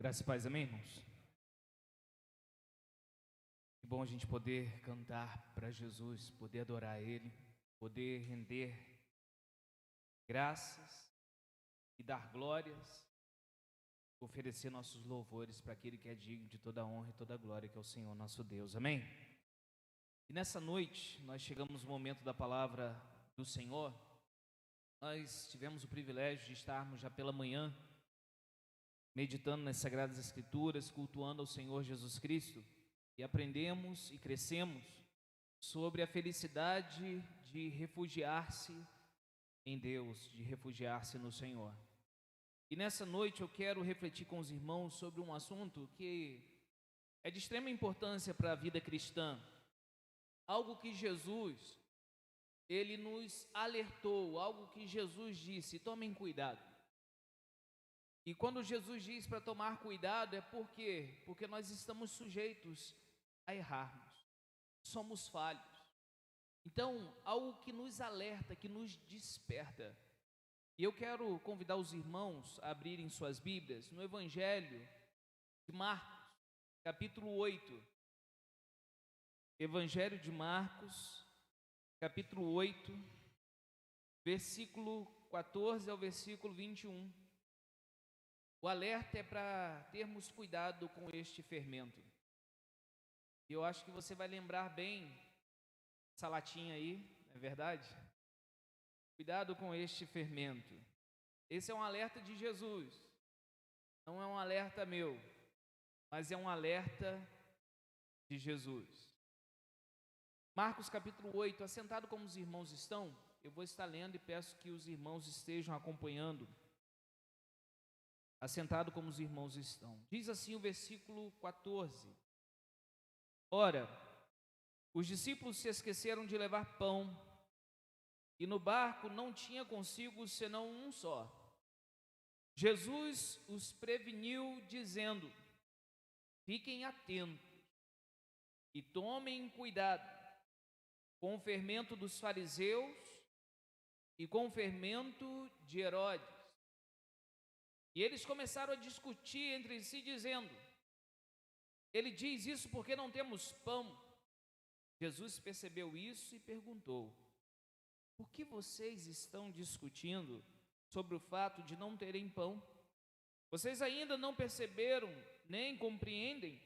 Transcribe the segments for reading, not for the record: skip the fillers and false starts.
Graças e paz, amém, irmãos? Que bom a gente poder cantar para Jesus, poder adorar Ele, poder render graças e dar glórias, oferecer nossos louvores para aquele que é digno de toda a honra e toda a glória, que é o Senhor nosso Deus, amém? E nessa noite, nós chegamos no momento da palavra do Senhor. Nós tivemos o privilégio de estarmos já pela manhã meditando nas Sagradas Escrituras, cultuando ao Senhor Jesus Cristo, e aprendemos e crescemos sobre a felicidade de refugiar-se em Deus, de refugiar-se no Senhor. E nessa noite eu quero refletir com os irmãos sobre um assunto que é de extrema importância para a vida cristã, algo que Jesus, Ele nos alertou, algo que Jesus disse: tomem cuidado. E quando Jesus diz para tomar cuidado, é porque nós estamos sujeitos a errarmos, somos falhos. Então, algo que nos alerta, que nos desperta. E eu quero convidar os irmãos a abrirem suas Bíblias no Evangelho de Marcos, capítulo 8. Evangelho de Marcos, capítulo 8, versículo 14 ao versículo 21. O alerta é para termos cuidado com este fermento. E eu acho que você vai lembrar bem essa latinha aí, não é verdade? Cuidado com este fermento. Esse é um alerta de Jesus. Não é um alerta meu, mas é um alerta de Jesus. Marcos capítulo 8, assentado como os irmãos estão, eu vou estar lendo e peço que os irmãos estejam acompanhando. Assentado como os irmãos estão. Diz assim o versículo 14. Ora, os discípulos se esqueceram de levar pão, e no barco não tinha consigo senão um só. Jesus os preveniu, dizendo: fiquem atentos e tomem cuidado com o fermento dos fariseus e com o fermento de Herodes. E eles começaram a discutir entre si, dizendo: ele diz isso porque não temos pão. Jesus percebeu isso e perguntou: por que vocês estão discutindo sobre o fato de não terem pão? Vocês ainda não perceberam, nem compreendem?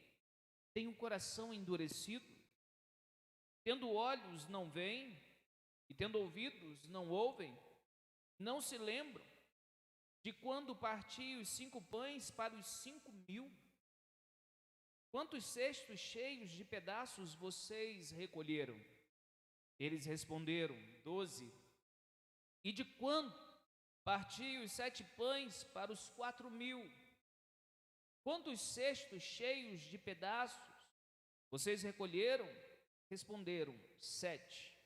Têm o coração endurecido? Tendo olhos não veem, e tendo ouvidos não ouvem? Não se lembram de quando parti os 5 pães para os 5.000? Quantos cestos cheios de pedaços vocês recolheram? Eles responderam: 12. E de quanto parti os 7 pães para os 4.000? Quantos cestos cheios de pedaços vocês recolheram? Responderam: 7.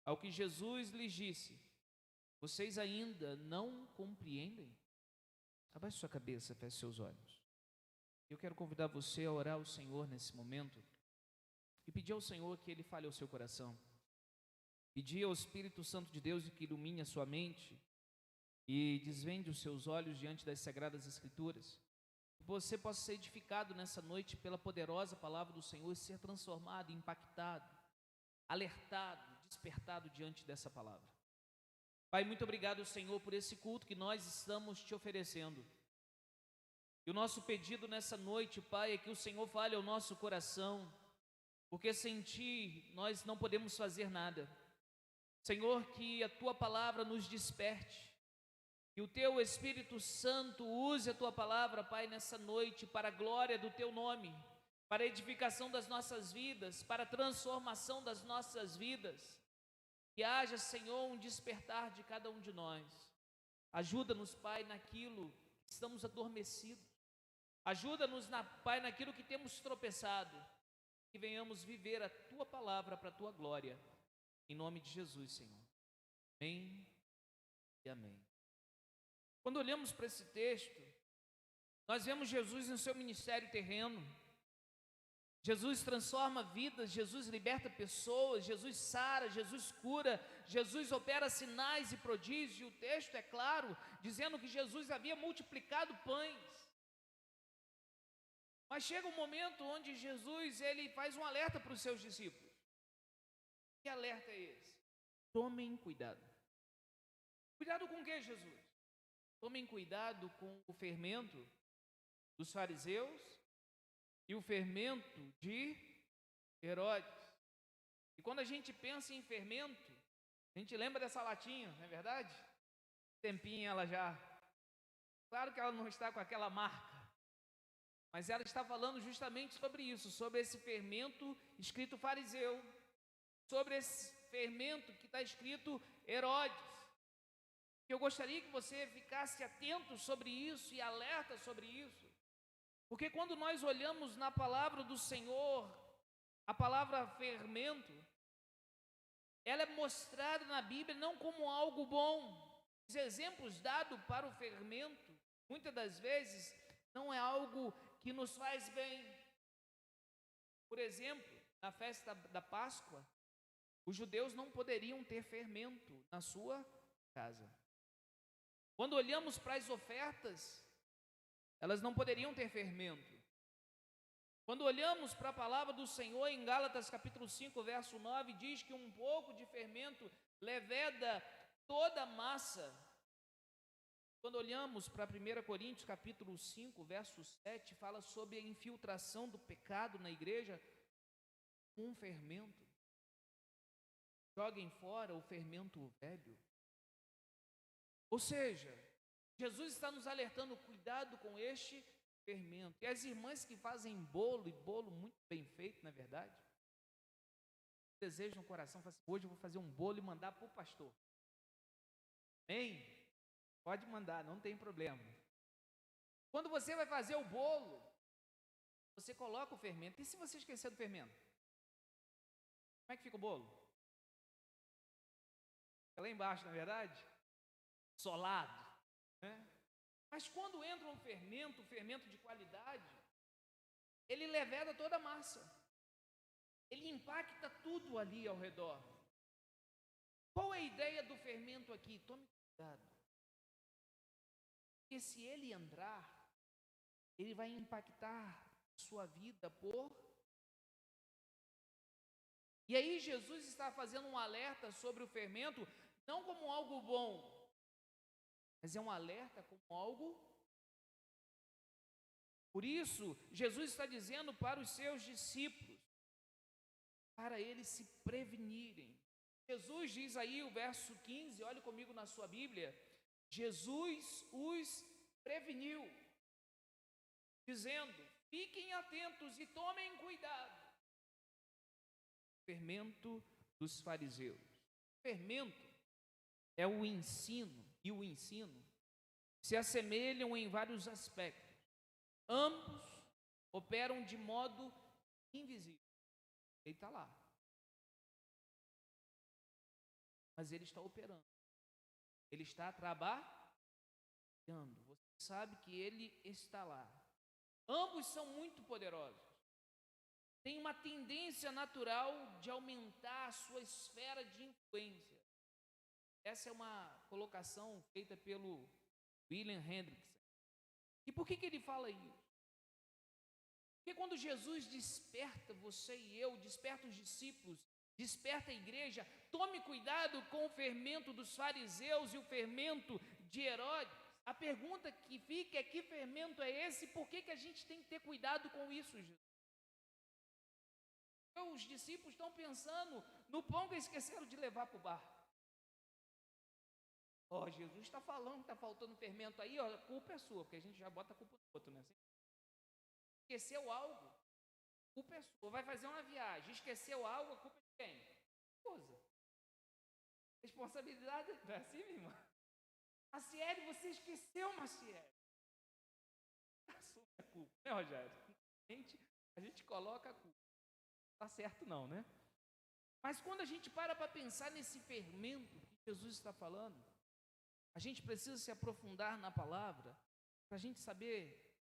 Ao que Jesus lhes disse: vocês ainda não compreendem? Abaixe sua cabeça, feche seus olhos. Eu quero convidar você a orar ao Senhor nesse momento e pedir ao Senhor que Ele fale ao seu coração. Pedir ao Espírito Santo de Deus que ilumine a sua mente e desvende os seus olhos diante das Sagradas Escrituras. Que você possa ser edificado nessa noite pela poderosa palavra do Senhor e ser transformado, impactado, alertado, despertado diante dessa palavra. Pai, muito obrigado, Senhor, por esse culto que nós estamos te oferecendo. E o nosso pedido nessa noite, Pai, é que o Senhor fale ao nosso coração, porque sem Ti nós não podemos fazer nada. Senhor, que a Tua palavra nos desperte, que o Teu Espírito Santo use a Tua palavra, Pai, nessa noite, para a glória do Teu nome, para a edificação das nossas vidas, para a transformação das nossas vidas. Que haja, Senhor, um despertar de cada um de nós. Ajuda-nos, Pai, naquilo que estamos adormecidos. Ajuda-nos, Pai, naquilo que temos tropeçado. Que venhamos viver a Tua palavra para a Tua glória. Em nome de Jesus, Senhor. Amém e amém. Quando olhamos para esse texto, nós vemos Jesus no seu ministério terreno. Jesus transforma vidas, Jesus liberta pessoas, Jesus sara, Jesus cura, Jesus opera sinais e prodígios. E o texto é claro, dizendo que Jesus havia multiplicado pães. Mas chega um momento onde Jesus, ele faz um alerta para os seus discípulos. Que alerta é esse? Tomem cuidado. Cuidado com o que, Jesus? Tomem cuidado com o fermento dos fariseus e o fermento de Herodes. E quando a gente pensa em fermento, a gente lembra dessa latinha, não é verdade? Tempinho ela já. Claro que ela não está com aquela marca, mas ela está falando justamente sobre isso, sobre esse fermento escrito fariseu, sobre esse fermento que está escrito Herodes. Eu gostaria que você ficasse atento sobre isso e alerta sobre isso, porque quando nós olhamos na palavra do Senhor, a palavra fermento, ela é mostrada na Bíblia não como algo bom. Os exemplos dados para o fermento, muitas das vezes, não é algo que nos faz bem. Por exemplo, na festa da Páscoa, os judeus não poderiam ter fermento na sua casa. Quando olhamos para as ofertas, elas não poderiam ter fermento. Quando olhamos para a palavra do Senhor em Gálatas capítulo 5, verso 9, diz que um pouco de fermento leveda toda a massa. Quando olhamos para 1 Coríntios capítulo 5, verso 7, fala sobre a infiltração do pecado na igreja, um fermento. Joguem fora o fermento velho. Ou seja, Jesus está nos alertando, cuidado com este fermento. E as irmãs que fazem bolo, e bolo muito bem feito, na verdade, desejam no coração, assim, hoje eu vou fazer um bolo e mandar para o pastor. Amém? Pode mandar, não tem problema. Quando você vai fazer o bolo, você coloca o fermento. E se você esquecer do fermento? Como é que fica o bolo? Fica lá embaixo, na verdade? Solado, né? Mas quando entra um fermento de qualidade, ele leveda toda a massa. Ele impacta tudo ali ao redor. Qual é a ideia do fermento aqui? Tome cuidado. Porque se ele entrar, ele vai impactar a sua vida por... E aí Jesus está fazendo um alerta sobre o fermento, não como algo bom, mas é um alerta como algo. Por isso, Jesus está dizendo para os seus discípulos, para eles se prevenirem. Jesus diz aí o verso 15, olhe comigo na sua Bíblia, Jesus os preveniu, dizendo, fiquem atentos e tomem cuidado. Fermento dos fariseus. Fermento é o ensino, e o ensino se assemelham em vários aspectos. Ambos operam de modo invisível. Ele está lá, mas ele está operando. Ele está trabalhando. Você sabe que ele está lá. Ambos são muito poderosos. Tem uma tendência natural de aumentar a sua esfera de influência. Essa é uma colocação feita pelo William Hendrickson. E por que ele fala isso? Porque quando Jesus desperta você e eu, desperta os discípulos, desperta a igreja, tome cuidado com o fermento dos fariseus e o fermento de Herodes. A pergunta que fica é: que fermento é esse? Por que a gente tem que ter cuidado com isso, Jesus? Os discípulos estão pensando no pão que esqueceram de levar para o bar. Jesus está falando que está faltando fermento aí, a culpa é sua, porque a gente já bota a culpa no outro, né? Esqueceu algo, a culpa é sua. Vai fazer uma viagem, esqueceu algo, a culpa é de quem? Esposa. Responsabilidade, não é assim, minha irmã? Maciele, você esqueceu, Maciele. Assume a culpa, né, Rogério? A gente coloca a culpa. Não está certo não, né? Mas quando a gente para pensar nesse fermento que Jesus está falando, a gente precisa se aprofundar na palavra para a gente saber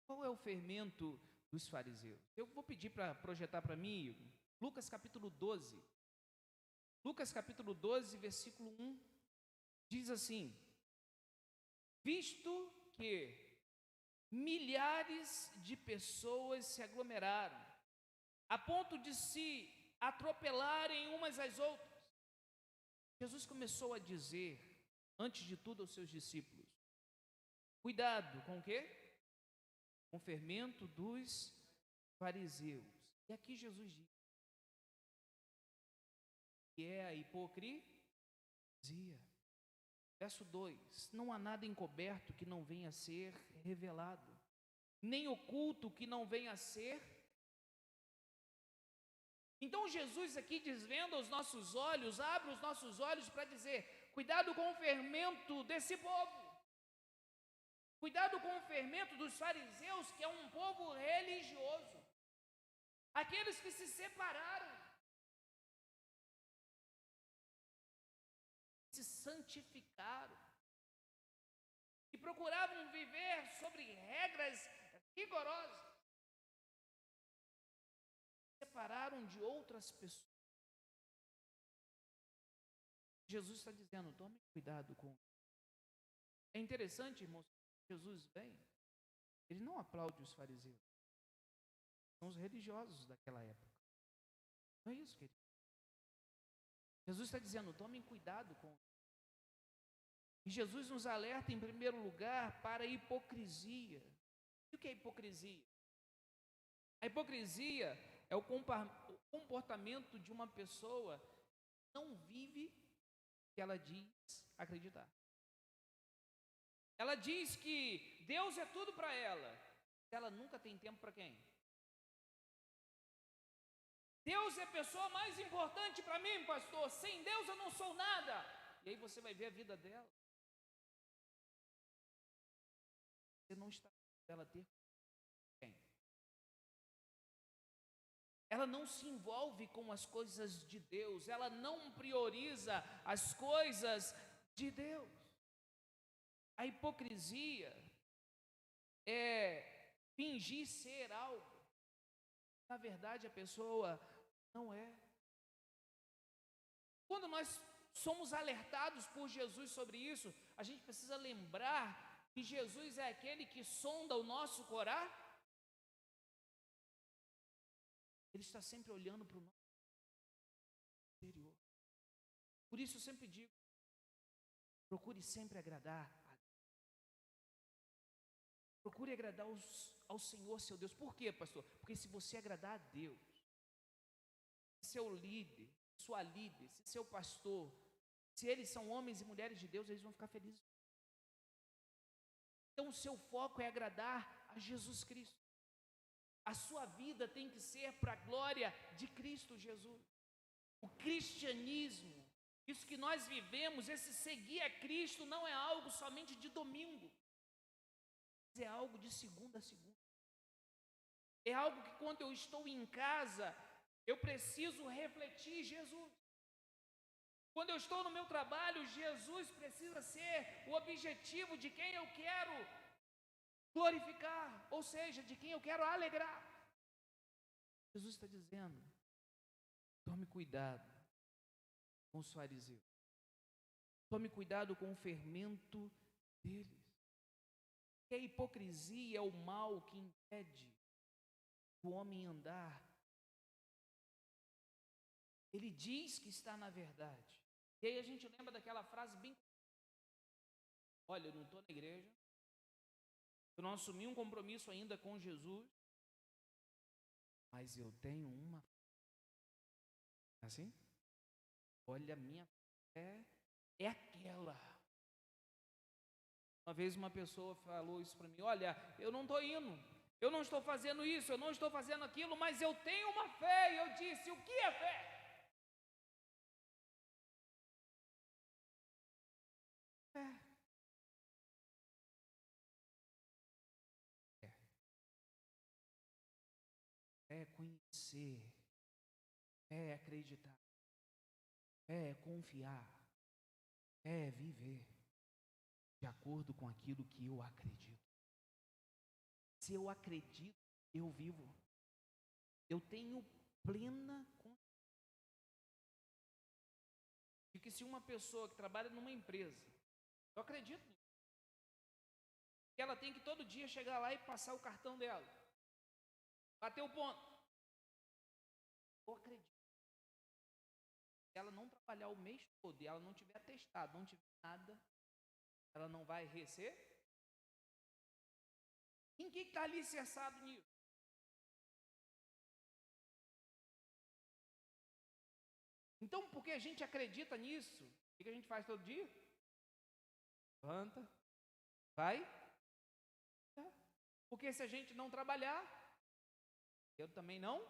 qual é o fermento dos fariseus. Eu vou pedir para projetar para mim Lucas capítulo 12. Lucas capítulo 12, versículo 1, diz assim: visto que milhares de pessoas se aglomeraram, a ponto de se atropelarem umas às outras. Jesus começou a dizer, antes de tudo, aos seus discípulos: cuidado com o quê? Com o fermento dos fariseus. E aqui Jesus diz que é a hipocrisia. Verso 2: não há nada encoberto que não venha a ser revelado, nem oculto que não venha a ser. Então Jesus aqui desvenda os nossos olhos, abre os nossos olhos para dizer: cuidado com o fermento desse povo, cuidado com o fermento dos fariseus, que é um povo religioso, aqueles que se separaram, se santificaram e procuravam viver sobre regras rigorosas, separaram de outras pessoas. Jesus está dizendo: tome cuidado com isso. É interessante, irmãos, Jesus vem, ele não aplaude os fariseus, são os religiosos daquela época. Não é isso, querido. Jesus está dizendo: tomem cuidado com isso. E Jesus nos alerta, em primeiro lugar, para a hipocrisia. E o que é hipocrisia? A hipocrisia é o comportamento de uma pessoa que não vive o que ela diz acreditar. Ela diz que Deus é tudo para ela. Ela nunca tem tempo para quem? Deus é a pessoa mais importante para mim, pastor. Sem Deus eu não sou nada. E aí você vai ver a vida dela. Você não está ela ter quem? Ela não se envolve com as coisas de Deus. Ela não prioriza as coisas de Deus. A hipocrisia é fingir ser algo. Na verdade, a pessoa não é. Quando nós somos alertados por Jesus sobre isso, a gente precisa lembrar que Jesus é aquele que sonda o nosso coração. Ele está sempre olhando para o nosso interior. Por isso eu sempre digo: procure sempre agradar a Deus. Procure agradar ao Senhor, seu Deus. Por quê, pastor? Porque se você agradar a Deus, seu líder, sua líder, seu pastor, se eles são homens e mulheres de Deus, eles vão ficar felizes. Então o seu foco é agradar a Jesus Cristo. A sua vida tem que ser para a glória de Cristo Jesus. O cristianismo, isso que nós vivemos, esse seguir a Cristo, não é algo somente de domingo, é algo de segunda a segunda. É algo que quando eu estou em casa, eu preciso refletir Jesus. Quando eu estou no meu trabalho, Jesus precisa ser o objetivo de quem eu quero glorificar, ou seja, de quem eu quero alegrar. Jesus está dizendo: tome cuidado com os fariseus, tome cuidado com o fermento deles. Que a hipocrisia é o mal que impede o homem andar. Ele diz que está na verdade. E aí a gente lembra daquela frase bem: olha, eu não estou na igreja, eu não assumi um compromisso ainda com Jesus, mas eu tenho uma. Assim? Olha, a minha fé é aquela. Uma vez uma pessoa falou isso para mim: olha, eu não estou indo, eu não estou fazendo isso, eu não estou fazendo aquilo, mas eu tenho uma fé. E eu disse: o que é fé? É conhecer, é acreditar, é confiar, é viver de acordo com aquilo que eu acredito. Se eu acredito, eu vivo. Eu tenho plena consciência de que se uma pessoa que trabalha numa empresa, eu acredito nisso, que ela tem que todo dia chegar lá e passar o cartão dela, bater o ponto. Eu acredito. Se ela não trabalhar o mês todo e ela não tiver atestado, não tiver nada, ela não vai receber. Em que está alicerçado nisso? Então, porque a gente acredita nisso, o que a gente faz todo dia? Levanta, vai. Porque se a gente não trabalhar, eu também não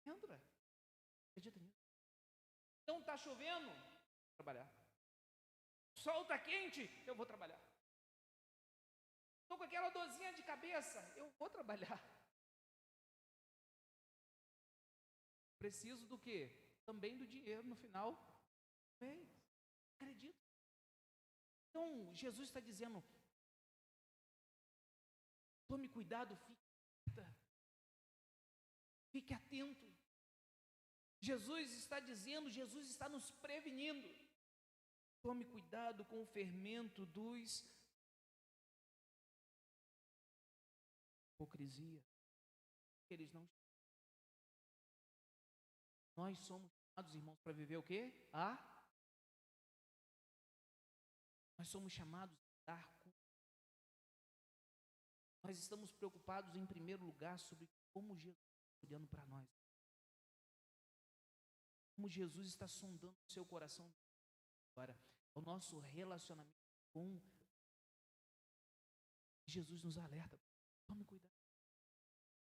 entra. Acredita nisso? Então está chovendo, vou trabalhar. O sol está quente, eu vou trabalhar. Estou com aquela dorzinha de cabeça, eu vou trabalhar. Preciso do quê? Também do dinheiro no final do mês. Acredito. Então Jesus está dizendo: tome cuidado, fique atento. Jesus está dizendo, Jesus está nos prevenindo. Tome cuidado com o fermento dos hipocrisia. Eles não. Nós somos chamados, irmãos, para viver o quê? Nós somos chamados a dar culto. Nós estamos preocupados em primeiro lugar sobre como Jesus está olhando para nós. Como Jesus está sondando o seu coração agora. O nosso relacionamento com Jesus nos alerta. Tome cuidado.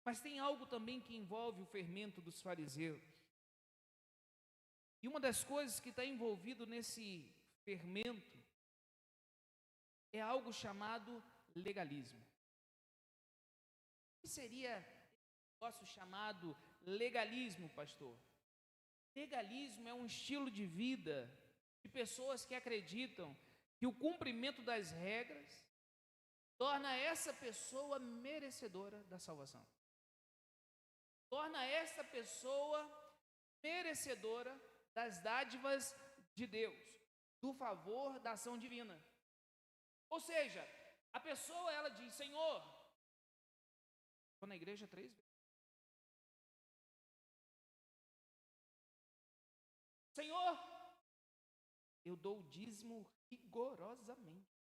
Mas tem algo também que envolve o fermento dos fariseus. E uma das coisas que está envolvido nesse fermento é algo chamado legalismo. O que seria um negócio chamado legalismo, pastor? Legalismo é um estilo de vida de pessoas que acreditam que o cumprimento das regras torna essa pessoa merecedora da salvação. Torna essa pessoa merecedora das dádivas de Deus, do favor da ação divina. Ou seja, a pessoa, ela diz: Senhor, estou na igreja 3 vezes. Senhor, eu dou o dízimo rigorosamente.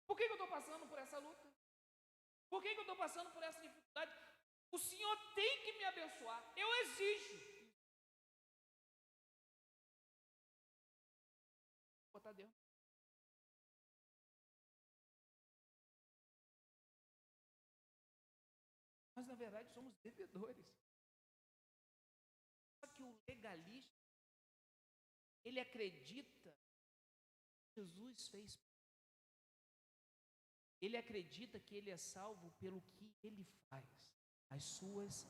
Por que eu estou passando por essa luta? Por que eu estou passando por essa dificuldade? O Senhor tem que me abençoar. Eu exijo. Vou botar dentro. Mas na verdade somos devedores. Só que o legalista, ele acredita que Jesus fez. Ele acredita que ele é salvo pelo que ele faz, as suas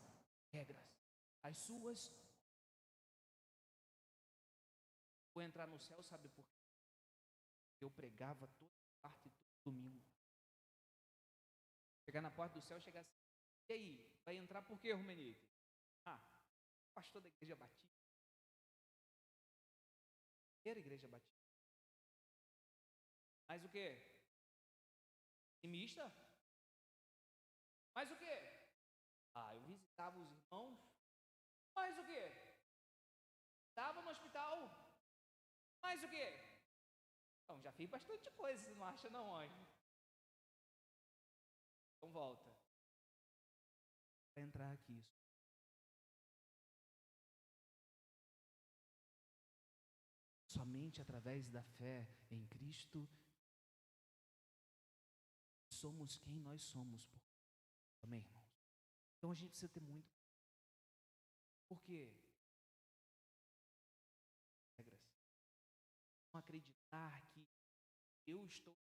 regras, as suas. Vou entrar no céu, sabe por quê? Eu pregava toda parte, todo domingo. Chegar na porta do céu, chegar assim: e aí, vai entrar por quê, Rumenique? Pastor da igreja batista. Era igreja batista. Mas o quê? Otimista? Mas o quê? Eu visitava os irmãos. Mas o quê? Estava no hospital. Mas o quê? Então, já fiz bastante coisa, você não acha não, anjo? Então volta. Vai entrar aqui. Somente através da fé em Cristo somos quem nós somos. Amém, irmãos? Então a gente precisa ter muito. Por quê? Regras. Não acreditar que eu estou.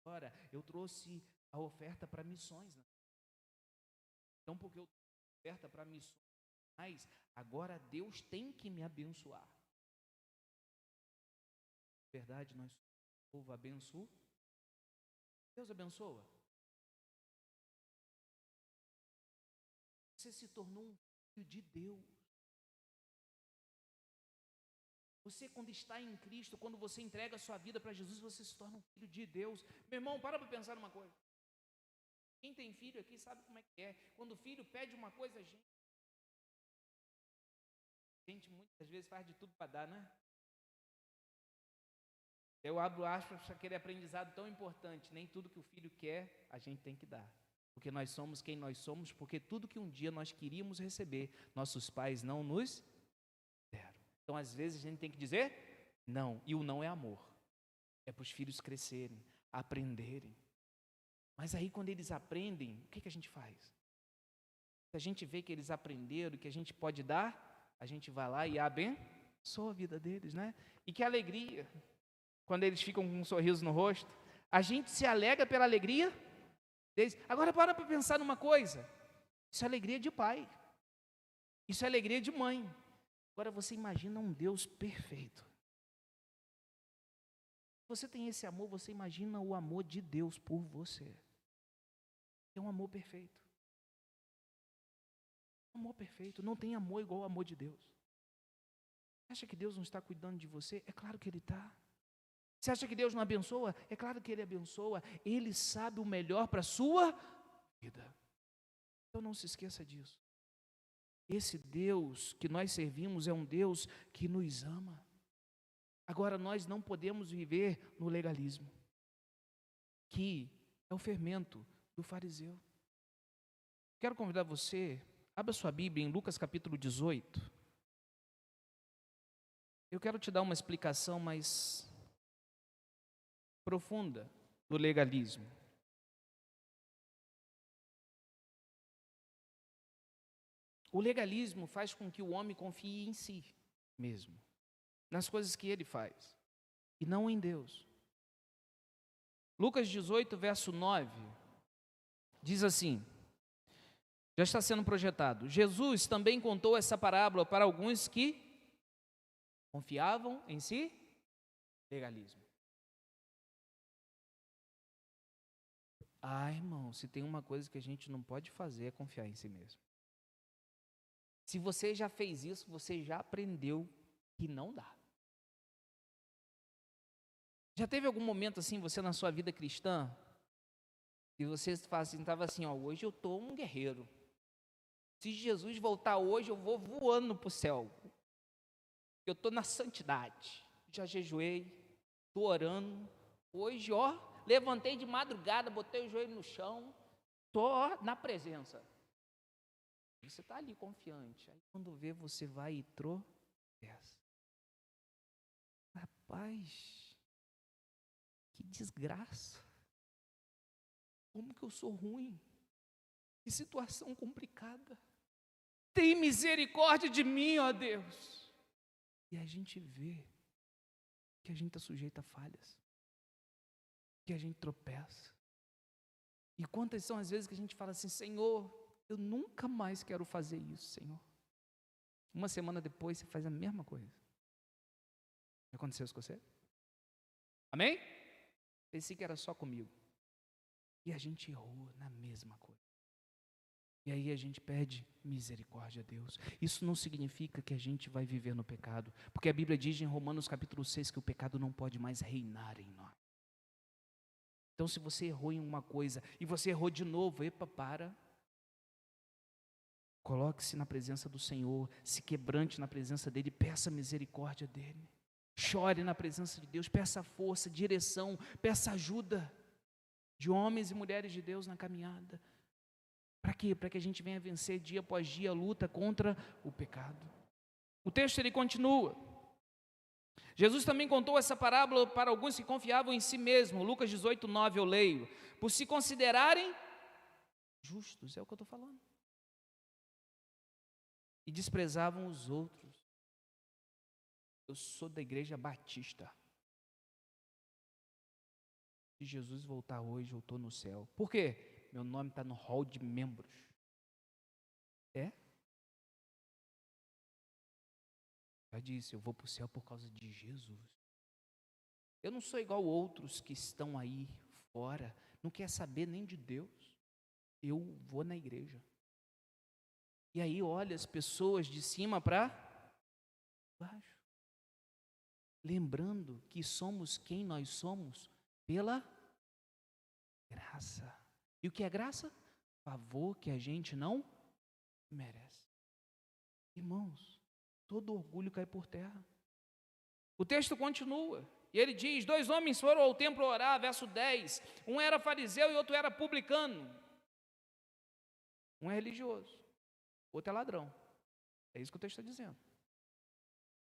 Agora, eu trouxe a oferta para missões. Né? Então, porque eu trouxe a oferta para missões, agora Deus tem que me abençoar. Na verdade, nós somos o povo abençoado. Deus abençoa. Você se tornou um filho de Deus. Você, quando está em Cristo, quando você entrega a sua vida para Jesus, você se torna um filho de Deus. Meu irmão, para pensar numa coisa. Quem tem filho aqui sabe como é que é. Quando o filho pede uma coisa, a gente muitas vezes faz de tudo para dar, né? Eu abro aspas para aquele aprendizado tão importante. Nem tudo que o filho quer, a gente tem que dar. Porque nós somos quem nós somos, porque tudo que um dia nós queríamos receber, nossos pais não nos deram. Então, às vezes, a gente tem que dizer não. E o não é amor. É para os filhos crescerem, aprenderem. Mas aí, quando eles aprendem, o que a gente faz? Se a gente vê que eles aprenderam, que a gente pode dar, a gente vai lá e abençoa a vida deles, né? E que alegria, quando eles ficam com um sorriso no rosto. A gente se alegra pela alegria deles. Agora, para pensar numa coisa. Isso é alegria de pai. Isso é alegria de mãe. Agora, você imagina um Deus perfeito. Você tem esse amor, você imagina o amor de Deus por você. É um amor perfeito. Amor perfeito. Não tem amor igual ao amor de Deus. Você acha que Deus não está cuidando de você? É claro que Ele está. Você acha que Deus não abençoa? É claro que Ele abençoa. Ele sabe o melhor para a sua vida. Então não se esqueça disso. Esse Deus que nós servimos é um Deus que nos ama. Agora, nós não podemos viver no legalismo, que é o fermento do fariseu. Quero convidar você, abra sua Bíblia em Lucas capítulo 18. Eu quero te dar uma explicação mais profunda do legalismo. O legalismo faz com que o homem confie em si mesmo, nas coisas que ele faz, e não em Deus. Lucas 18, verso 9, diz assim, já está sendo projetado. Jesus também contou essa parábola para alguns que confiavam em si, legalismo. Irmão, se tem uma coisa que a gente não pode fazer é confiar em si mesmo. Se você já fez isso, você já aprendeu que não dá. Já teve algum momento assim, você na sua vida cristã, e você estava assim, hoje eu estou um guerreiro. Se Jesus voltar hoje, eu vou voando para o céu. Eu estou na santidade. Já jejuei, estou orando. Hoje, levantei de madrugada, botei o joelho no chão, estou na presença. Você está ali confiante. Aí quando vê, você vai e tropeça. Rapaz, que desgraça. Como que eu sou ruim? Que situação complicada. Tem misericórdia de mim, ó Deus. E a gente vê que a gente está sujeito a falhas. Que a gente tropeça. E quantas são as vezes que a gente fala assim, Senhor, eu nunca mais quero fazer isso, Senhor. Uma semana depois você faz a mesma coisa. Já aconteceu isso com você? Amém? Pensei que era só comigo. E a gente errou na mesma coisa. E aí a gente pede misericórdia a Deus. Isso não significa que a gente vai viver no pecado. Porque a Bíblia diz em Romanos capítulo 6 que o pecado não pode mais reinar em nós. Então se você errou em uma coisa e você errou de novo, para. Coloque-se na presença do Senhor, se quebrante na presença dEle, peça misericórdia dEle. Chore na presença de Deus, peça força, direção, peça ajuda de homens e mulheres de Deus na caminhada. Para quê? Para que a gente venha vencer dia após dia a luta contra o pecado. O texto ele continua. Jesus também contou essa parábola para alguns que confiavam em si mesmo. Lucas 18, 9 eu leio. Por se considerarem justos, é o que eu estou falando. E desprezavam os outros. Eu sou da igreja batista. Se Jesus voltar hoje, eu estou no céu. Por quê? Meu nome está no hall de membros. Já disse, eu vou para o céu por causa de Jesus. Eu não sou igual outros que estão aí fora, não quer saber nem de Deus. Eu vou na igreja. E aí olha as pessoas de cima para baixo. lembrando que somos quem nós somos pela graça. E o que é graça? Favor que a gente não merece. Irmãos, todo orgulho cai por terra. O texto continua, e ele diz: 2 homens foram ao templo orar, verso 10. Um era fariseu e outro era publicano. Um é religioso, outro é ladrão. É isso que o texto está dizendo.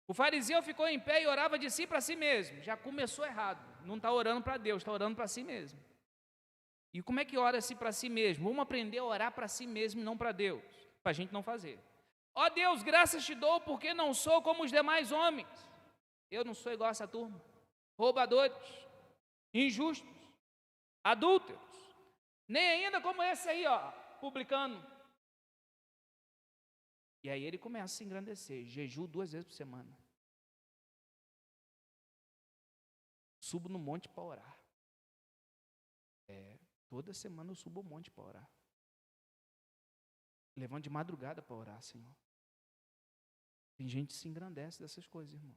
O fariseu ficou em pé e orava de si para si mesmo. Já começou errado. Não está orando para Deus, está orando para si mesmo. E como é que ora-se para si mesmo? Vamos aprender a orar para si mesmo e não para Deus, para a gente não fazer. Ó Deus, graças te dou porque não sou como os demais homens. Eu não sou igual a essa turma. Roubadores, injustos, adúlteros, nem ainda como esse aí, ó, publicano. E aí ele começa a se engrandecer, jejum 2 vezes por semana. Subo no monte para orar. Toda semana eu subo ao monte para orar. Levanto de madrugada para orar, Senhor. Tem gente que se engrandece dessas coisas, irmão.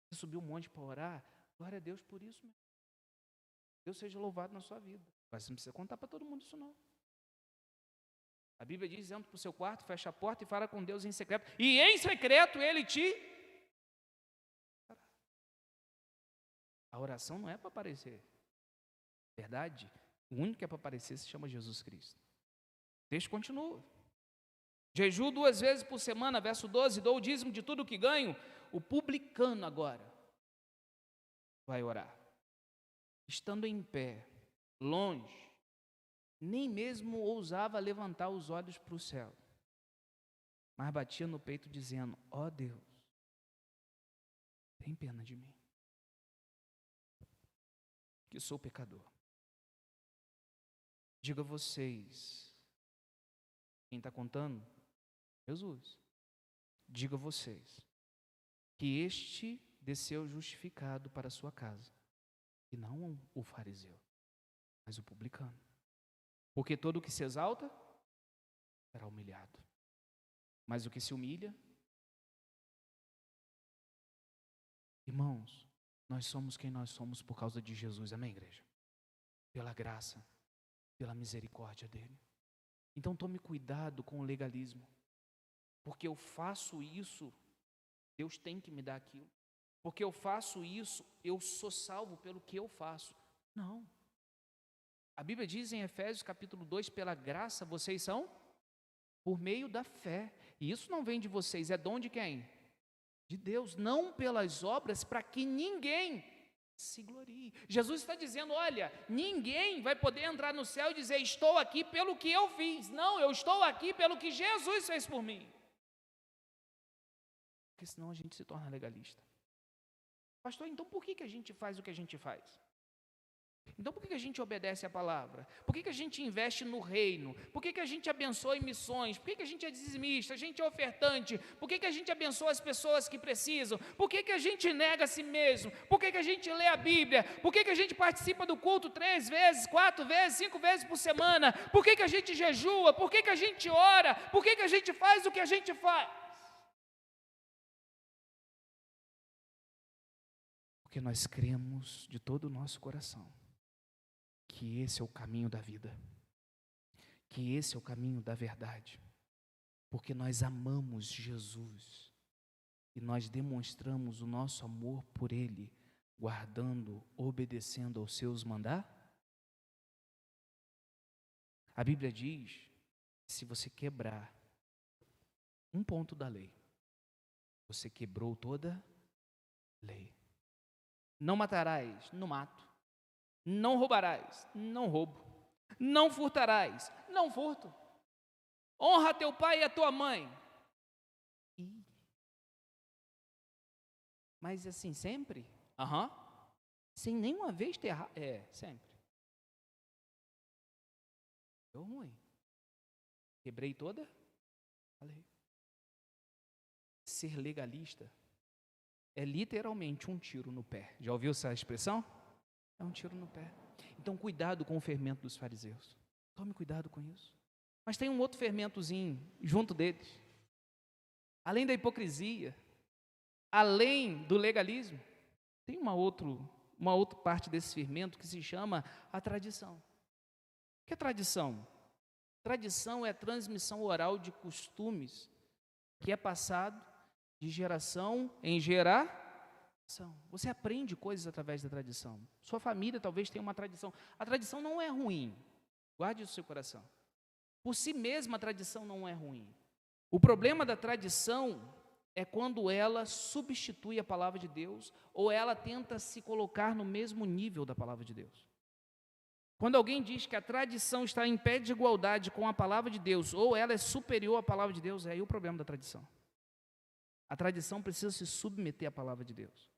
Você subiu um monte para orar, glória a Deus por isso, meu. Deus seja louvado na sua vida. Mas você não precisa contar para todo mundo isso não. A Bíblia diz: entra para o seu quarto, fecha a porta e fala com Deus em secreto. E em secreto Ele te... A oração não é para aparecer. Verdade? O único que é para aparecer se chama Jesus Cristo. O texto continua. Jejum 2 vezes por semana, verso 12. Dou o dízimo de tudo que ganho. O publicano agora vai orar. Estando em pé, longe, nem mesmo ousava levantar os olhos para o céu, mas batia no peito dizendo: ó Deus, tem pena de mim, que sou pecador. Diga a vocês, quem está contando? Jesus. Diga a vocês, que este desceu justificado para a sua casa, e não o fariseu, mas o publicano. Porque todo o que se exalta será humilhado, mas o que se humilha... Irmãos, nós somos quem nós somos por causa de Jesus, amém, igreja? Pela graça, pela misericórdia dele. Então tome cuidado com o legalismo, porque eu faço isso, Deus tem que me dar aquilo. Porque eu faço isso, eu sou salvo pelo que eu faço. Não. A Bíblia diz em Efésios capítulo 2, pela graça vocês são por meio da fé. E isso não vem de vocês, é dom de quem? De Deus, não pelas obras, para que ninguém se glorie. Jesus está dizendo: olha, ninguém vai poder entrar no céu e dizer: estou aqui pelo que eu fiz. Não, eu estou aqui pelo que Jesus fez por mim. Porque senão a gente se torna legalista. Pastor, então por que a gente faz o que a gente faz? Então por que a gente obedece a palavra? Por que a gente investe no reino? Por que a gente abençoa em missões? Por que a gente é dizimista, a gente é ofertante? Por que a gente abençoa as pessoas que precisam? Por que a gente nega a si mesmo? Por que a gente lê a Bíblia? Por que a gente participa do culto 3 vezes, 4 vezes, 5 vezes por semana? Por que a gente jejua? Por que a gente ora? Por que a gente faz o que a gente faz? Porque nós cremos de todo o nosso coração que esse é o caminho da vida, que esse é o caminho da verdade, porque nós amamos Jesus e nós demonstramos o nosso amor por Ele, guardando, obedecendo aos seus mandamentos. A Bíblia diz que se você quebrar um ponto da lei, você quebrou toda a lei. Não matarás, não mato. Não roubarás, não roubo. Não furtarás, não furto. Honra teu pai e a tua mãe. Mas assim, sempre? Sem nenhuma vez ter errado. Sempre. Deu ruim. Quebrei toda a lei. Ser legalista é literalmente um tiro no pé. Já ouviu essa expressão? É um tiro no pé. Então, cuidado com o fermento dos fariseus. Tome cuidado com isso. Mas tem um outro fermentozinho junto deles. Além da hipocrisia, além do legalismo, tem uma outra parte desse fermento que se chama a tradição. O que é tradição? Tradição é a transmissão oral de costumes que é passado de geração em geração. Você aprende coisas através da tradição. Sua família talvez tenha uma tradição. A tradição não é ruim. Guarde isso no seu coração. Por si mesma, a tradição não é ruim. O problema da tradição é quando ela substitui a palavra de Deus ou ela tenta se colocar no mesmo nível da palavra de Deus. Quando alguém diz que a tradição está em pé de igualdade com a palavra de Deus ou ela é superior à palavra de Deus, é aí o problema da tradição. A tradição precisa se submeter à palavra de Deus,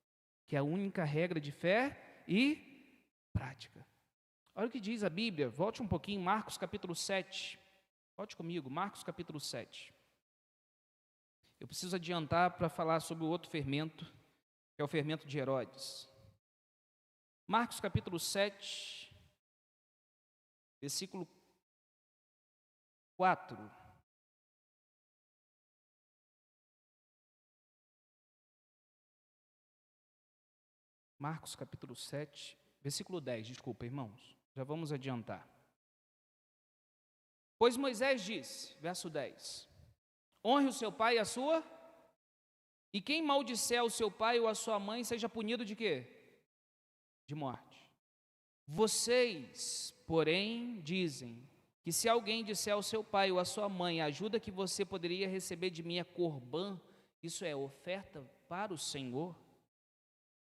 que é a única regra de fé e prática. Olha o que diz a Bíblia, volte um pouquinho, Marcos capítulo 7. Volte comigo, Marcos capítulo 7. Eu preciso adiantar para falar sobre o outro fermento, que é o fermento de Herodes. Marcos capítulo 7, versículo 4. Marcos capítulo 7, versículo 10, desculpa, irmãos. Já vamos adiantar. Pois Moisés disse, verso 10, honre o seu pai e a sua, e quem maldisser o seu pai ou a sua mãe, seja punido de quê? De morte. Vocês, porém, dizem que se alguém disser ao seu pai ou à sua mãe, a ajuda que você poderia receber de mim é corbã, isso é oferta para o Senhor,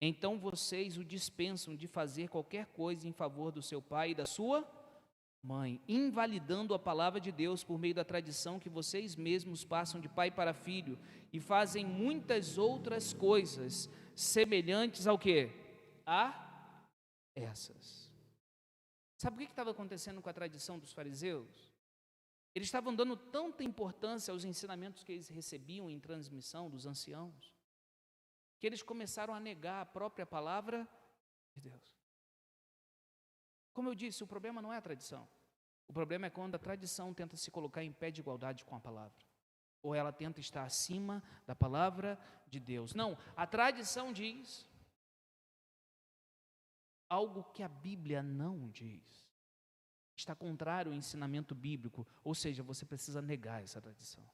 então vocês o dispensam de fazer qualquer coisa em favor do seu pai e da sua mãe, invalidando a palavra de Deus por meio da tradição que vocês mesmos passam de pai para filho e fazem muitas outras coisas semelhantes ao quê? A essas. Sabe o que estava acontecendo com a tradição dos fariseus? Eles estavam dando tanta importância aos ensinamentos que eles recebiam em transmissão dos anciãos, que eles começaram a negar a própria palavra de Deus. Como eu disse, o problema não é a tradição. O problema é quando a tradição tenta se colocar em pé de igualdade com a palavra. Ou ela tenta estar acima da palavra de Deus. Não, a tradição diz algo que a Bíblia não diz. Está contrário ao ensinamento bíblico, ou seja, você precisa negar essa tradição.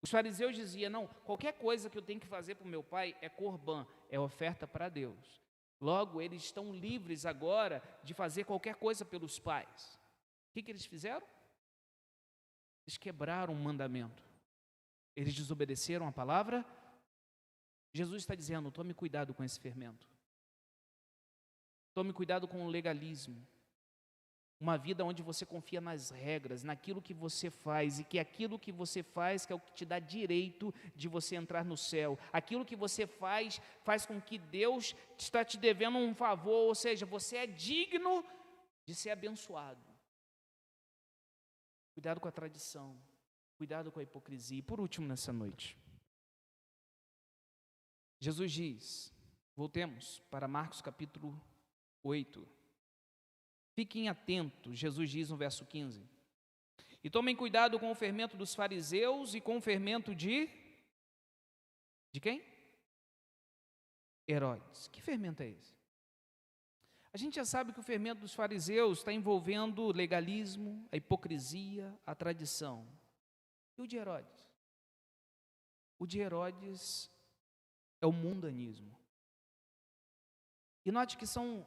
Os fariseus diziam, não, qualquer coisa que eu tenho que fazer para o meu pai é corbã, é oferta para Deus. Logo, eles estão livres agora de fazer qualquer coisa pelos pais. O que eles fizeram? Eles quebraram um mandamento. Eles desobedeceram a palavra. Jesus está dizendo, tome cuidado com esse fermento. Tome cuidado com o legalismo. Uma vida onde você confia nas regras, naquilo que você faz, e que aquilo que você faz que é o que te dá direito de você entrar no céu. Aquilo que você faz com que Deus está te devendo um favor, ou seja, você é digno de ser abençoado. Cuidado com a tradição, cuidado com a hipocrisia. E por último nessa noite, Jesus diz, voltemos para Marcos capítulo 8. Fiquem atentos, Jesus diz no verso 15. E tomem cuidado com o fermento dos fariseus e com o fermento de quem? Herodes. Que fermento é esse? A gente já sabe que o fermento dos fariseus está envolvendo o legalismo, a hipocrisia, a tradição. E o de Herodes? O de Herodes é o mundanismo. E note que são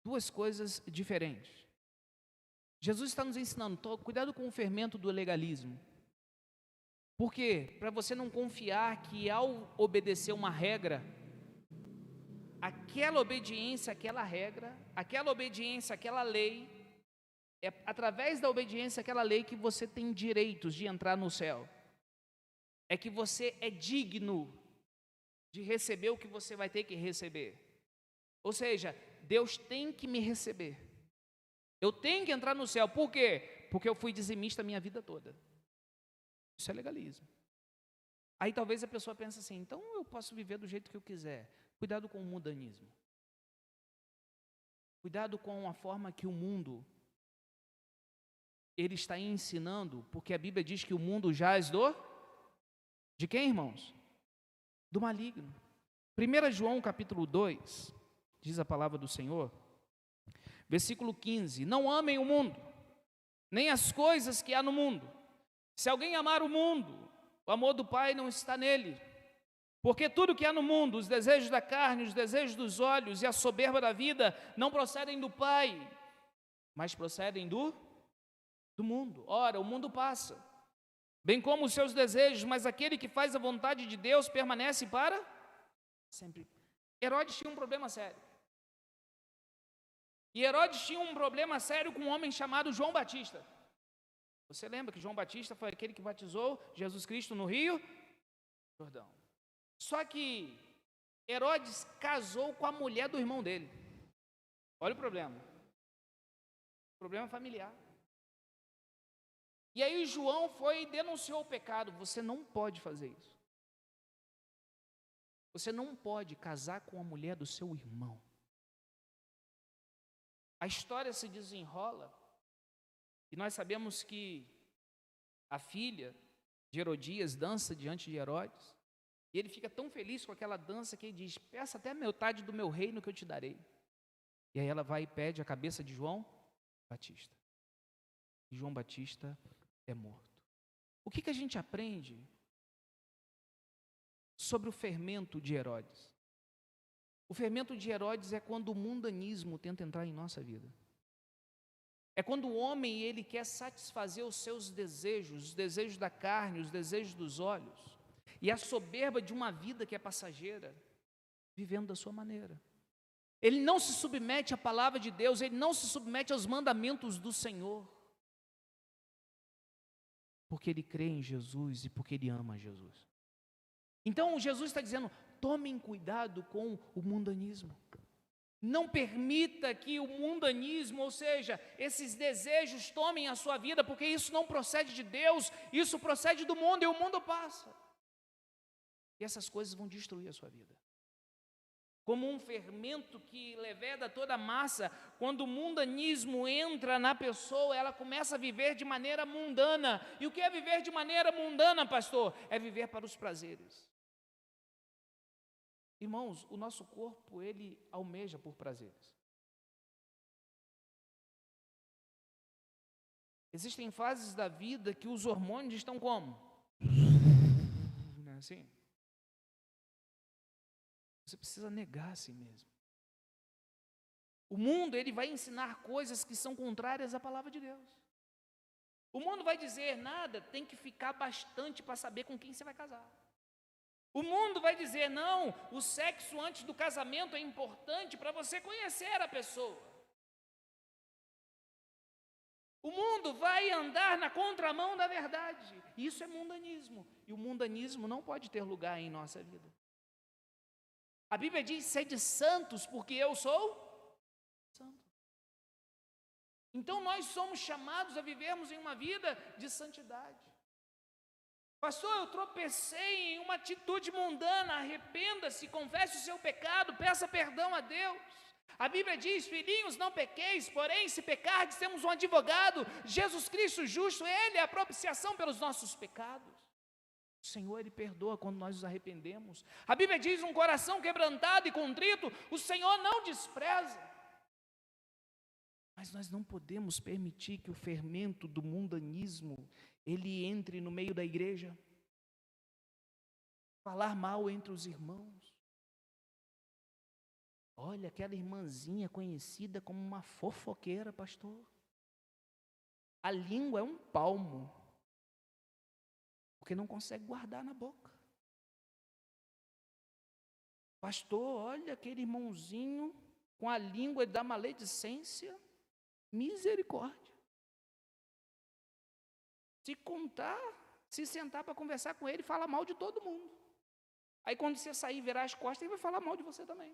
duas coisas diferentes. Jesus está nos ensinando, cuidado com o fermento do legalismo. Por quê? Para você não confiar que ao obedecer uma regra, aquela obediência, aquela regra, aquela obediência, aquela lei, é através da obediência àquela lei que você tem direitos de entrar no céu. É que você é digno de receber o que você vai ter que receber. Ou seja, Deus tem que me receber. Eu tenho que entrar no céu. Por quê? Porque eu fui dizimista a minha vida toda. Isso é legalismo. Aí talvez a pessoa pense assim, então eu posso viver do jeito que eu quiser. Cuidado com o mundanismo. Cuidado com a forma que o mundo ele está ensinando, porque a Bíblia diz que o mundo jaz de quem, irmãos? do maligno. 1 João capítulo 2, diz a palavra do Senhor, versículo 15: não amem o mundo, nem as coisas que há no mundo. Se alguém amar o mundo, o amor do Pai não está nele. Porque tudo que há no mundo, os desejos da carne, os desejos dos olhos e a soberba da vida, não procedem do Pai, mas procedem do mundo. Ora, o mundo passa, bem como os seus desejos, mas aquele que faz a vontade de Deus permanece para sempre. Herodes tinha um problema sério. E Herodes tinha um problema sério com um homem chamado João Batista. Você lembra que João Batista foi aquele que batizou Jesus Cristo no Rio Jordão. Só que Herodes casou com a mulher do irmão dele. Olha o problema. Problema familiar. E aí João foi e denunciou o pecado. Você não pode fazer isso. Você não pode casar com a mulher do seu irmão. A história se desenrola e nós sabemos que a filha de Herodias dança diante de Herodes. E ele fica tão feliz com aquela dança que ele diz: peça até a metade do meu reino que eu te darei. E aí ela vai e pede a cabeça de João Batista. E João Batista é morto. O que a gente aprende sobre o fermento de Herodes? O fermento de Herodes é quando o mundanismo tenta entrar em nossa vida. É quando o homem ele quer satisfazer os seus desejos, os desejos da carne, os desejos dos olhos, e a soberba de uma vida que é passageira, vivendo da sua maneira. Ele não se submete à palavra de Deus, ele não se submete aos mandamentos do Senhor, porque ele crê em Jesus e porque ele ama Jesus. Então Jesus está dizendo: tomem cuidado com o mundanismo. Não permita que o mundanismo, ou seja, esses desejos tomem a sua vida, porque isso não procede de Deus, isso procede do mundo e o mundo passa. E essas coisas vão destruir a sua vida. Como um fermento que leveda toda a massa, quando o mundanismo entra na pessoa, ela começa a viver de maneira mundana. E o que é viver de maneira mundana, pastor? É viver para os prazeres. Irmãos, o nosso corpo, ele almeja por prazeres. Existem fases da vida que os hormônios estão como? Não é assim? Você precisa negar a si mesmo. O mundo, ele vai ensinar coisas que são contrárias à palavra de Deus. O mundo vai dizer: nada, tem que ficar bastante para saber com quem você vai casar. O mundo vai dizer: não, o sexo antes do casamento é importante para você conhecer a pessoa. O mundo vai andar na contramão da verdade. Isso é mundanismo. E o mundanismo não pode ter lugar em nossa vida. A Bíblia diz: sede santos, porque eu sou santo. Então nós somos chamados a vivermos em uma vida de santidade. Pastor, eu tropecei em uma atitude mundana, arrependa-se, confesse o seu pecado, peça perdão a Deus. A Bíblia diz: filhinhos, não pequeis, porém, se pecardes, temos um advogado, Jesus Cristo justo, Ele é a propiciação pelos nossos pecados. O Senhor, Ele perdoa quando nós nos arrependemos. A Bíblia diz: um coração quebrantado e contrito, o Senhor não despreza. Mas nós não podemos permitir que o fermento do mundanismo ele entre no meio da igreja. Falar mal entre os irmãos. Olha, aquela irmãzinha conhecida como uma fofoqueira, pastor. A língua é um palmo, porque não consegue guardar na boca. Pastor, olha aquele irmãozinho com a língua da maledicência. Misericórdia. Se sentar para conversar com ele, fala mal de todo mundo. Aí quando você sair e virar as costas, ele vai falar mal de você também.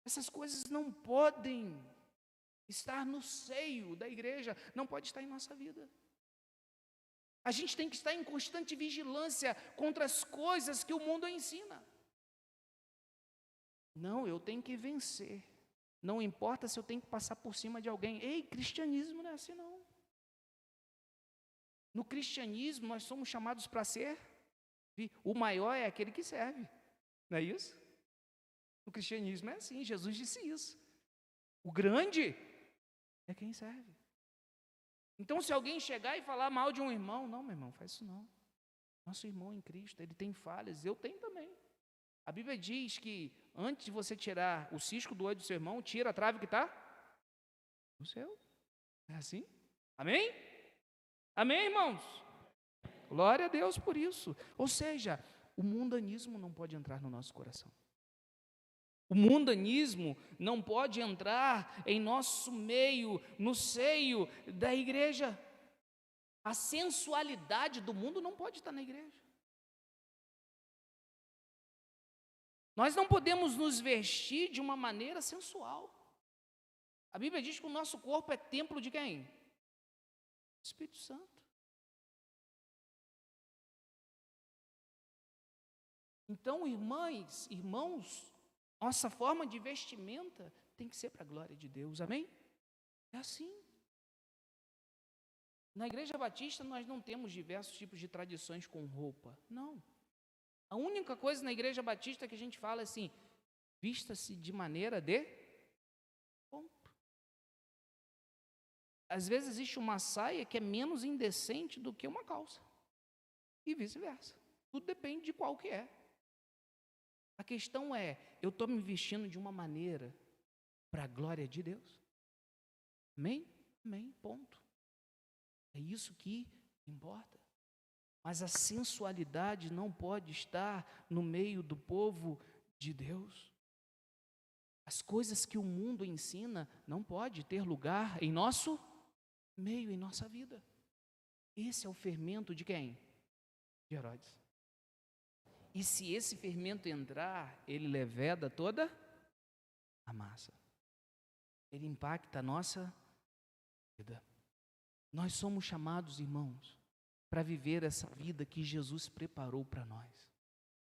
Essas coisas não podem estar no seio da igreja, não pode estar em nossa vida. A gente tem que estar em constante vigilância contra as coisas que o mundo ensina. Não, eu tenho que vencer. Não importa se eu tenho que passar por cima de alguém. Ei, cristianismo não é assim não. No cristianismo nós somos chamados para ser O maior é aquele que serve, não é isso? O cristianismo é assim, Jesus disse isso. O grande é quem serve. Então, se alguém chegar e falar mal de um irmão, não, meu irmão, faz isso não. Nosso irmão em Cristo, ele tem falhas, eu tenho também. A Bíblia diz que antes de você tirar o cisco do olho do seu irmão, tira a trave que está no seu. É assim? Amém? Amém, irmãos? Glória a Deus por isso. Ou seja, o mundanismo não pode entrar no nosso coração. O mundanismo não pode entrar em nosso meio, no seio da igreja. A sensualidade do mundo não pode estar na igreja. Nós não podemos nos vestir de uma maneira sensual. A Bíblia diz que o nosso corpo é templo de quem? Espírito Santo. Então, irmãos, nossa forma de vestimenta tem que ser para a glória de Deus, amém? É assim. Na Igreja Batista nós não temos diversos tipos de tradições com roupa, não. A única coisa na Igreja Batista que a gente fala é assim, vista-se de maneira de ponto. Às vezes existe uma saia que é menos indecente do que uma calça, e vice-versa. Tudo depende de qual que é. A questão é, eu estou me vestindo de uma maneira para a glória de Deus? Amém? Amém, ponto. É isso que importa. Mas a sensualidade não pode estar no meio do povo de Deus. As coisas que o mundo ensina não pode ter lugar em nosso meio, em nossa vida. Esse é o fermento de quem? De Herodes. E se esse fermento entrar, ele leveda toda a massa. Ele impacta a nossa vida. Nós somos chamados, irmãos, para viver essa vida que Jesus preparou para nós.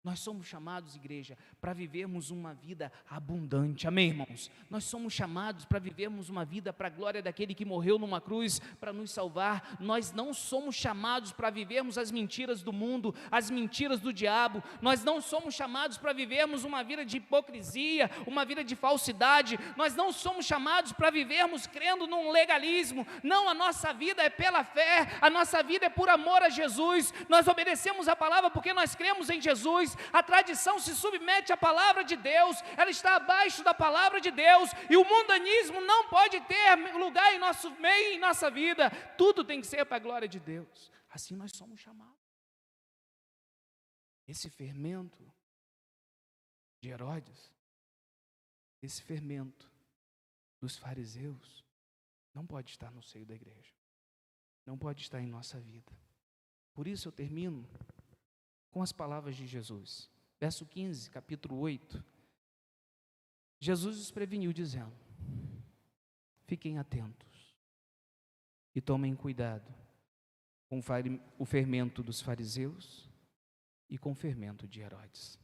Nós somos chamados, igreja, para vivermos uma vida abundante, amém, irmãos? Nós somos chamados para vivermos uma vida para a glória daquele que morreu numa cruz para nos salvar. Nós não somos chamados para vivermos as mentiras do mundo, as mentiras do diabo. Nós não somos chamados para vivermos uma vida de hipocrisia, uma vida de falsidade. Nós não somos chamados para vivermos crendo num legalismo. Não, a nossa vida é pela fé, a nossa vida é por amor a Jesus. Nós obedecemos a palavra porque nós cremos em Jesus. A tradição se submete à palavra de Deus, ela está abaixo da palavra de Deus, e o mundanismo não pode ter lugar em nosso meio, em nossa vida. Tudo tem que ser para a glória de Deus. Assim nós somos chamados. Esse fermento de Herodes, esse fermento dos fariseus, não pode estar no seio da igreja, não pode estar em nossa vida. Por isso eu termino com as palavras de Jesus. Verso 15, capítulo 8. Jesus os preveniu dizendo: fiquem atentos e tomem cuidado com o fermento dos fariseus e com o fermento de Herodes.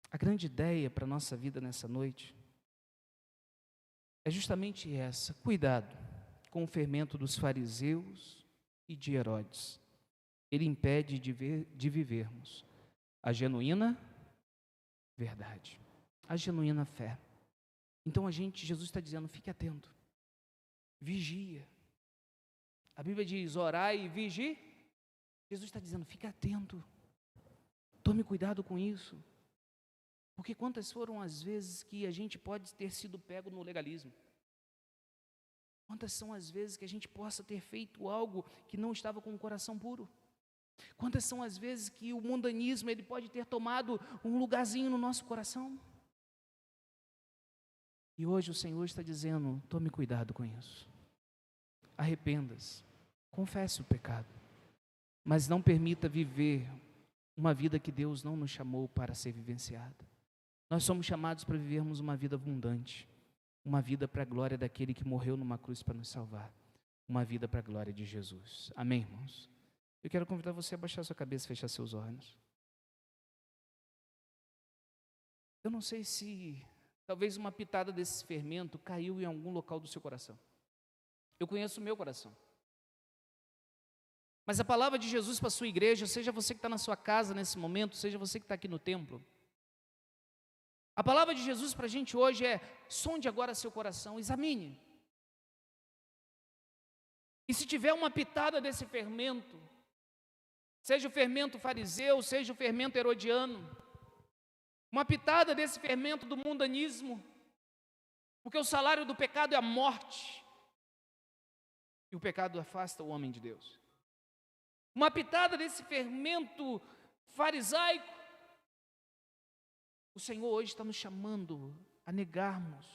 A grande ideia para a nossa vida nessa noite é justamente essa: cuidado com o fermento dos fariseus e de Herodes. Ele impede de vivermos a genuína verdade, a genuína fé. Então Jesus está dizendo, fique atento, vigia. A Bíblia diz, orai e vigie. Jesus está dizendo, fique atento, tome cuidado com isso. Porque quantas foram as vezes que a gente pode ter sido pego no legalismo? Quantas são as vezes que a gente possa ter feito algo que não estava com o coração puro? Quantas são as vezes que o mundanismo ele pode ter tomado um lugarzinho no nosso coração? E hoje o Senhor está dizendo, tome cuidado com isso. Arrependa-se, confesse o pecado, mas não permita viver uma vida que Deus não nos chamou para ser vivenciada. Nós somos chamados para vivermos uma vida abundante, uma vida para a glória daquele que morreu numa cruz para nos salvar, uma vida para a glória de Jesus. Amém, irmãos? Eu quero convidar você a baixar sua cabeça e fechar seus olhos. Eu não sei se talvez uma pitada desse fermento caiu em algum local do seu coração. Eu conheço o meu coração. Mas a palavra de Jesus para a sua igreja, seja você que está na sua casa nesse momento, seja você que está aqui no templo, a palavra de Jesus para a gente hoje é: sonde agora seu coração, examine. E se tiver uma pitada desse fermento, seja o fermento fariseu, seja o fermento herodiano, uma pitada desse fermento do mundanismo, porque o salário do pecado é a morte, e o pecado afasta o homem de Deus. Uma pitada desse fermento farisaico, o Senhor hoje está nos chamando a negarmos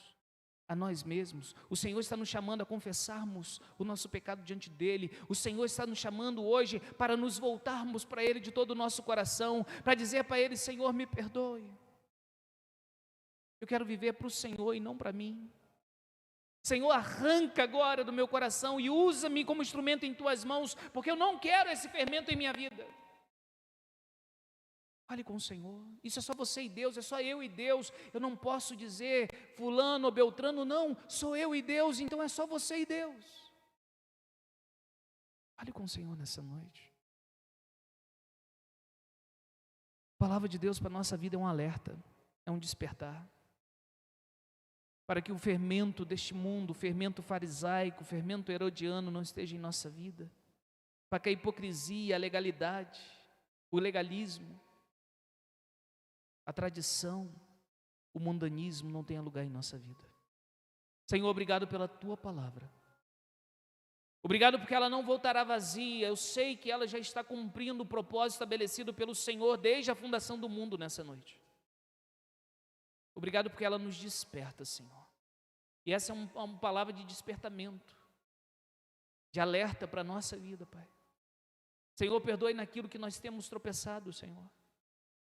a nós mesmos. O Senhor está nos chamando a confessarmos o nosso pecado diante dEle. O Senhor está nos chamando hoje para nos voltarmos para Ele de todo o nosso coração, para dizer para Ele: Senhor, me perdoe. Eu quero viver para o Senhor e não para mim. Senhor, arranca agora do meu coração e usa-me como instrumento em Tuas mãos, porque eu não quero esse fermento em minha vida. Fale com o Senhor. Isso é só você e Deus, é só eu e Deus. Eu não posso dizer fulano ou beltrano, não. Sou eu e Deus, então é só você e Deus. Fale com o Senhor nessa noite. A palavra de Deus para a nossa vida é um alerta, é um despertar. Para que o fermento deste mundo, o fermento farisaico, o fermento herodiano não esteja em nossa vida. Para que a hipocrisia, a legalidade, o legalismo, a tradição, o mundanismo não tenha lugar em nossa vida. Senhor, obrigado pela Tua palavra. Obrigado porque ela não voltará vazia. Eu sei que ela já está cumprindo o propósito estabelecido pelo Senhor desde a fundação do mundo nessa noite. Obrigado porque ela nos desperta, Senhor. E essa é uma palavra de despertamento, de alerta para a nossa vida, Pai. Senhor, perdoe naquilo que nós temos tropeçado, Senhor.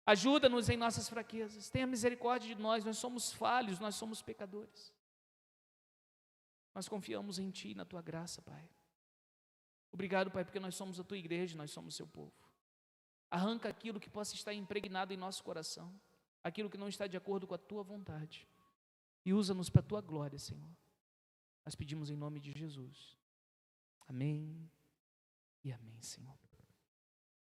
Ajuda-nos em nossas fraquezas. Tenha misericórdia de nós somos falhos, nós somos pecadores. Nós confiamos em Ti e na Tua graça, Pai. Obrigado, Pai, porque nós somos a Tua igreja, nós somos Seu povo. Arranca aquilo que possa estar impregnado em nosso coração, aquilo que não está de acordo com a Tua vontade, e usa-nos para a Tua glória, Senhor. Nós pedimos em nome de Jesus. Amém e amém, Senhor.